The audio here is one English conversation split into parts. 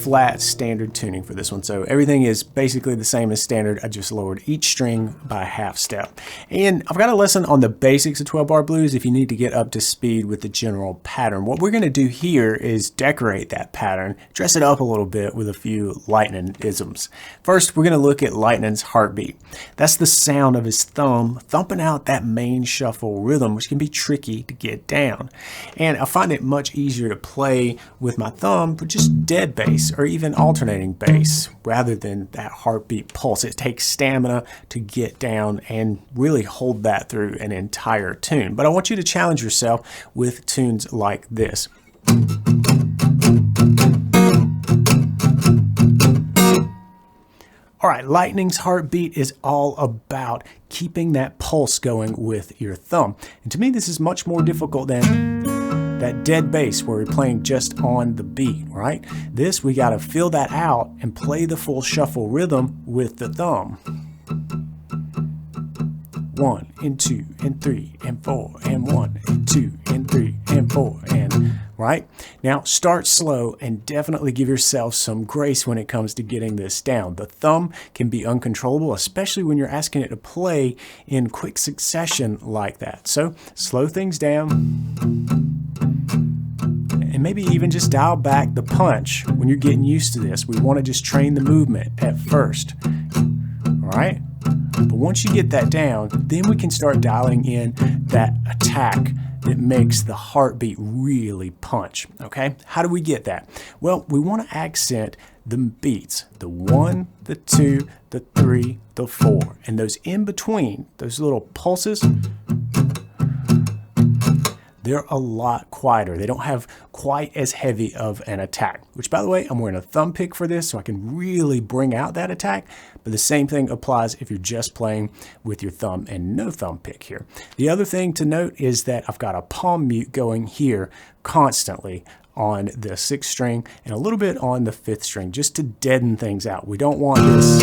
flat standard tuning for this one. So everything is basically the same as standard. I just lowered each string by a half step. And I've got a lesson on the basics of 12-bar blues if you need to get up to speed with the general pattern. What we're going to do here is decorate that pattern, dress it up a little bit with a few Lightnin-isms. First, we're going to look at Lightnin's heartbeat. That's the sound of his thumb thumping out that main shuffle rhythm, which can be tricky to get down. And I find it much easier to play with my thumb for just dead bass or even alternating bass rather than that heartbeat pulse. It takes stamina to get down and really hold that through an entire tune. But I want you to challenge yourself with tunes like this. All right, Lightnin's heartbeat is all about keeping that pulse going with your thumb. And to me, this is much more difficult than that dead bass where we're playing just on the beat, right? This, we got to feel that out and play the full shuffle rhythm with the thumb. 1 and 2 and 3 and 4 and 1 and 2 and 3 and 4 and right? Now start slow and definitely give yourself some grace when it comes to getting this down. The thumb can be uncontrollable, especially when you're asking it to play in quick succession like that. So slow things down and maybe even just dial back the punch when you're getting used to this. We want to just train the movement at first, all right? But once you get that down, then we can start dialing in that attack that makes the heartbeat really punch, okay? How do we get that? Well, we want to accent the beats, the 1, the 2, the 3, the 4, and those in between, those little pulses, they're a lot quieter. They don't have quite as heavy of an attack, which by the way, I'm wearing a thumb pick for this so I can really bring out that attack. But the same thing applies if you're just playing with your thumb and no thumb pick here. The other thing to note is that I've got a palm mute going here constantly on the 6th string and a little bit on the 5th string just to deaden things out. We don't want this,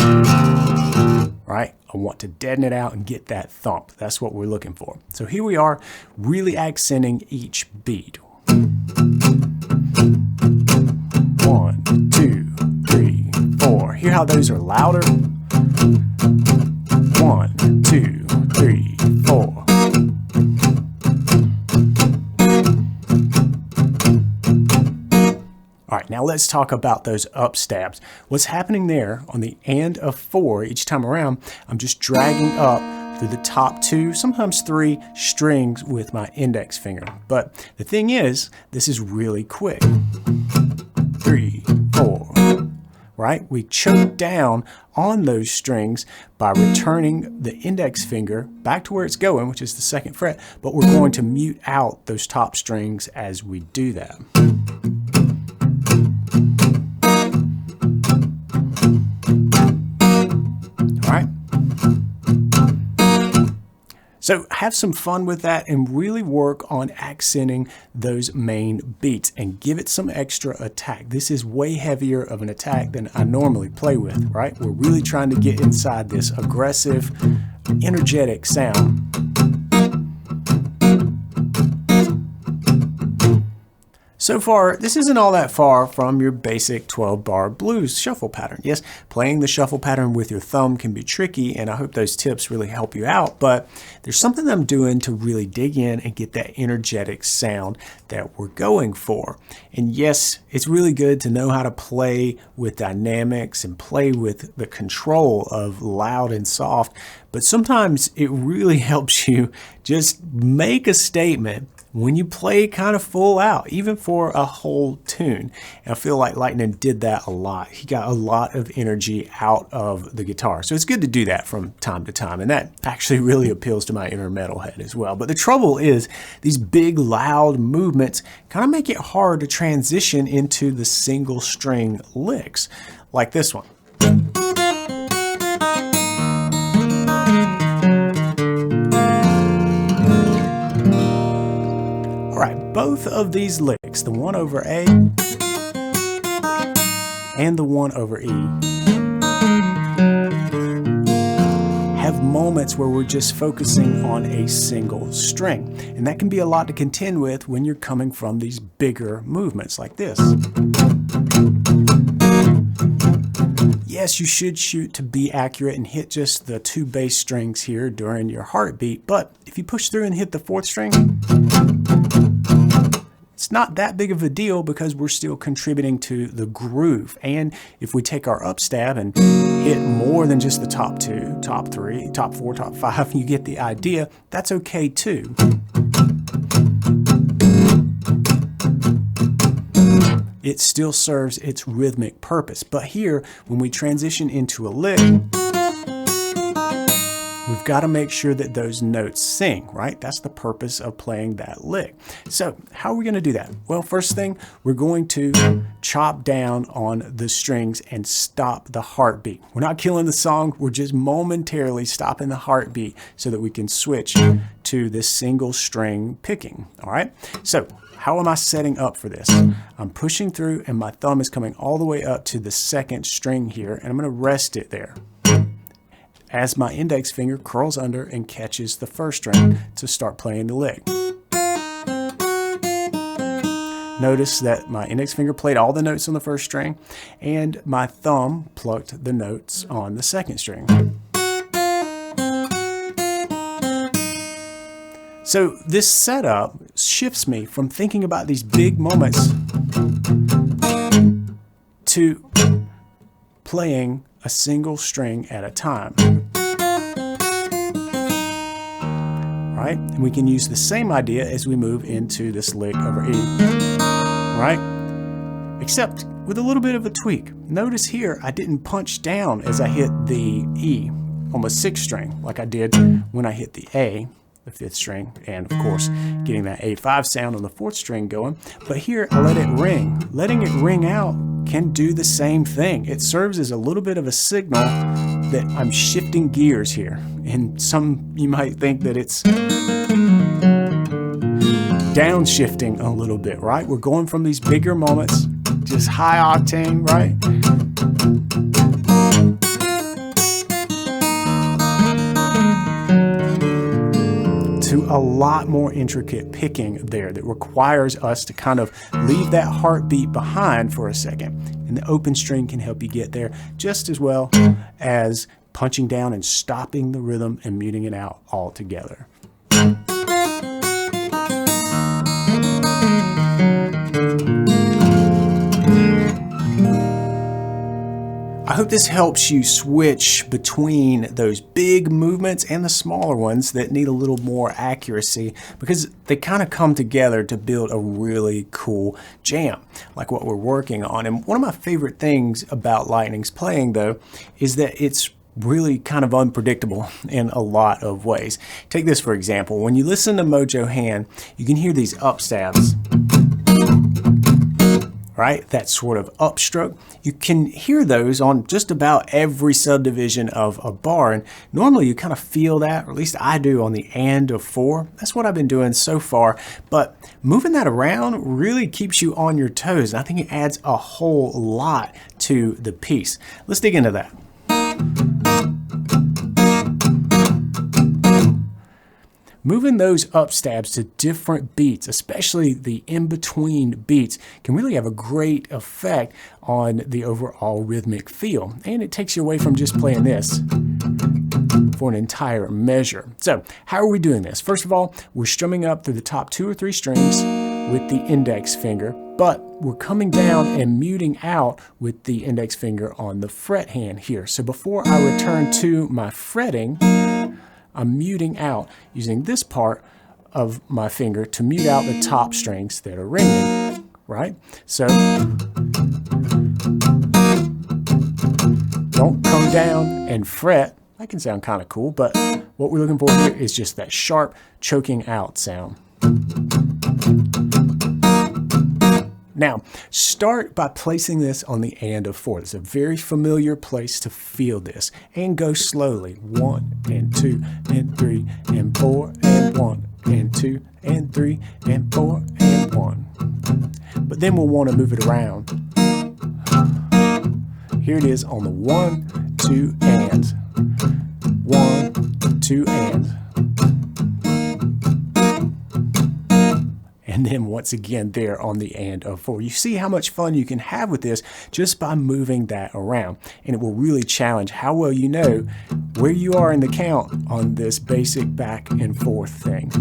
right? I want to deaden it out and get that thump. That's what we're looking for. So here we are, really accenting each beat. 1, 2, 3, 4. Hear how those are louder? 1, 2, 3, 4. All right, now let's talk about those up stabs. What's happening there on the and of 4 each time around, I'm just dragging up through the top 2, sometimes 3 strings with my index finger. But the thing is, this is really quick. 3, 4, right? We choke down on those strings by returning the index finger back to where it's going, which is the 2nd fret, but we're going to mute out those top strings as we do that. So have some fun with that and really work on accenting those main beats and give it some extra attack. This is way heavier of an attack than I normally play with, right? We're really trying to get inside this aggressive, energetic sound. So far, this isn't all that far from your basic 12-bar blues shuffle pattern. Yes, playing the shuffle pattern with your thumb can be tricky, and I hope those tips really help you out, but there's something I'm doing to really dig in and get that energetic sound that we're going for. And yes, it's really good to know how to play with dynamics and play with the control of loud and soft, but sometimes it really helps you just make a statement when you play kind of full out, even for a whole tune. And I feel like Lightnin did that a lot. He got a lot of energy out of the guitar. So it's good to do that from time to time. And that actually really appeals to my inner metalhead as well. But the trouble is these big, loud movements kind of make it hard to transition into the single string licks like this one. Both of these licks, the one over A and the one over E, have moments where we're just focusing on a single string. And that can be a lot to contend with when you're coming from these bigger movements like this. yes, you should shoot to be accurate and hit just the 2 bass strings here during your heartbeat, but if you push through and hit the 4th string, it's not that big of a deal because we're still contributing to the groove. And if we take our up stab and hit more than just the top 2, top 3, top 4, top 5, you get the idea, that's okay too. It still serves its rhythmic purpose. But here, when we transition into a lick, we've got to make sure that those notes sing, right? That's the purpose of playing that lick. So how are we going to do that? Well, first thing, we're going to chop down on the strings and stop the heartbeat. We're not killing the song, we're just momentarily stopping the heartbeat so that we can switch to this single string picking, all right? So how am I setting up for this? I'm pushing through and my thumb is coming all the way up to the 2nd string here, and I'm going to rest it there as my index finger curls under and catches the 1st string to start playing the lick. Notice that my index finger played all the notes on the 1st string and my thumb plucked the notes on the 2nd string. So this setup shifts me from thinking about these big moments to playing a single string at a time. Right? And we can use the same idea as we move into this lick over E. Right? Except with a little bit of a tweak. Notice here I didn't punch down as I hit the E on the 6th string like I did when I hit the A, the 5th string, and of course getting that A5 sound on the 4th string going. But here I let it ring. Letting it ring out can do the same thing. It serves as a little bit of a signal that I'm shifting gears here. And you might think that it's downshifting a little bit, right? We're going from these bigger moments, just high octane, right? To a lot more intricate picking there that requires us to kind of leave that heartbeat behind for a second. And the open string can help you get there just as well as punching down and stopping the rhythm and muting it out altogether. I hope this helps you switch between those big movements and the smaller ones that need a little more accuracy, because they kind of come together to build a really cool jam like what we're working on. And one of my favorite things about Lightnin's playing, though, is that it's really kind of unpredictable in a lot of ways. Take this for example. When you listen to Mojo Hand, you can hear these up stabs. Right? That sort of upstroke. You can hear those on just about every subdivision of a bar, and normally you kind of feel that, or at least I do, on the and of 4. That's what I've been doing so far, but moving that around really keeps you on your toes, and I think it adds a whole lot to the piece. Let's dig into that. Moving those up stabs to different beats, especially the in-between beats, can really have a great effect on the overall rhythmic feel. And it takes you away from just playing this for an entire measure. So how are we doing this? First of all, we're strumming up through the top 2 or 3 strings with the index finger, but we're coming down and muting out with the index finger on the fret hand here. So before I return to my fretting, I'm muting out using this part of my finger to mute out the top strings that are ringing, right? So don't come down and fret. That can sound kind of cool, but what we're looking for here is just that sharp choking out sound. Now, start by placing this on the and of 4. It's a very familiar place to feel this. And go slowly. 1 and 2 and 3 and 4 and 1 and 2 and 3 and 4 and 1. But then we'll want to move it around. Here it is on the 1, 2, and. 1, 2, and. and then once again there on the and of 4. You see how much fun you can have with this just by moving that around, and it will really challenge how well you know where you are in the count on this basic back and forth thing.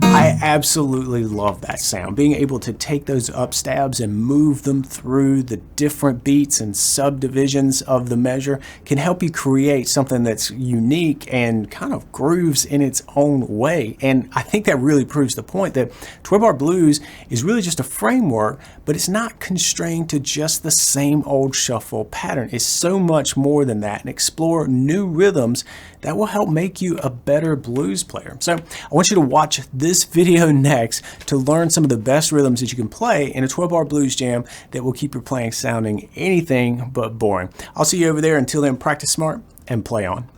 I absolutely love that sound. Being able to take those up stabs and move them through the different beats and subdivisions of the measure can help you create something that's unique and kind of grooves in its own way. And I think that really proves the point that 12-bar blues is really just a framework, but it's not constrained to just the same old shuffle pattern. It's so much more than that, and explore new rhythms that will help make you a better blues player. So I want you to watch this video next to learn some of the best rhythms that you can play in a 12-bar blues jam that will keep your playing sounding anything but boring. I'll see you over there. Until then, practice smart and play on.